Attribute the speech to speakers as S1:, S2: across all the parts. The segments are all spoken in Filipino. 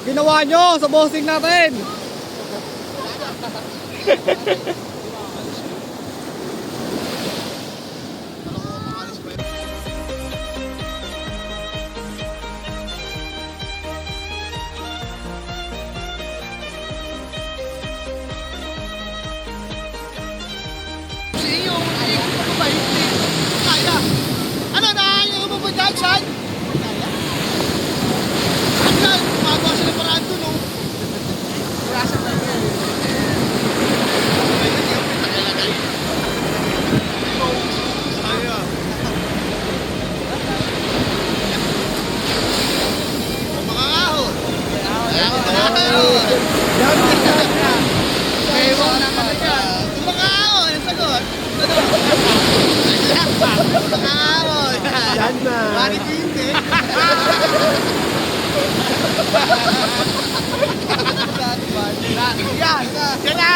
S1: ginawa nyo sa bossing natin?
S2: Ano na? Yung mo ba dyan, Sean? Ano? Gumagawa siya ng paraan doon, oh. Wala siya lang yan. Mga ahon. Ewan na ka dyan. Mga ahon, ang sagot. Mga ahon.
S1: Yan na.
S2: Mari ko hindi. Yan! Yan na!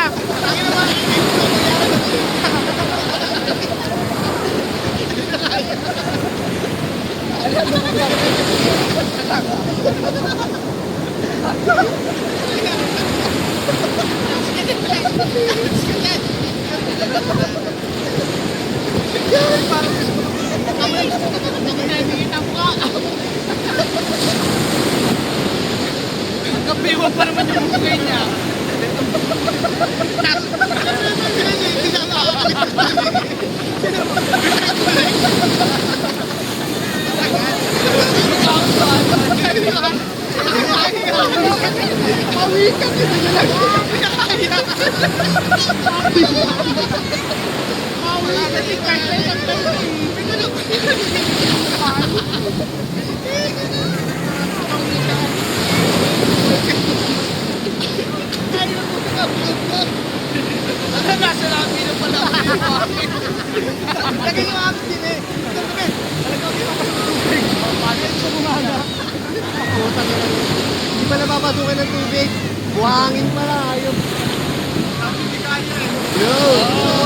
S2: Ang ina mga kapiwan pa naman yung mukha niya. Pawikan nito na lang. Nasa labi na pala ako yung bakit. Lagay yung akin din eh. Talagang pinapasok ng tubig. Palit sa bumana. Puta na lang. Hindi pala papasukin ng tubig. Buhangin pala. Ayun. Hindi kaya eh. Yo!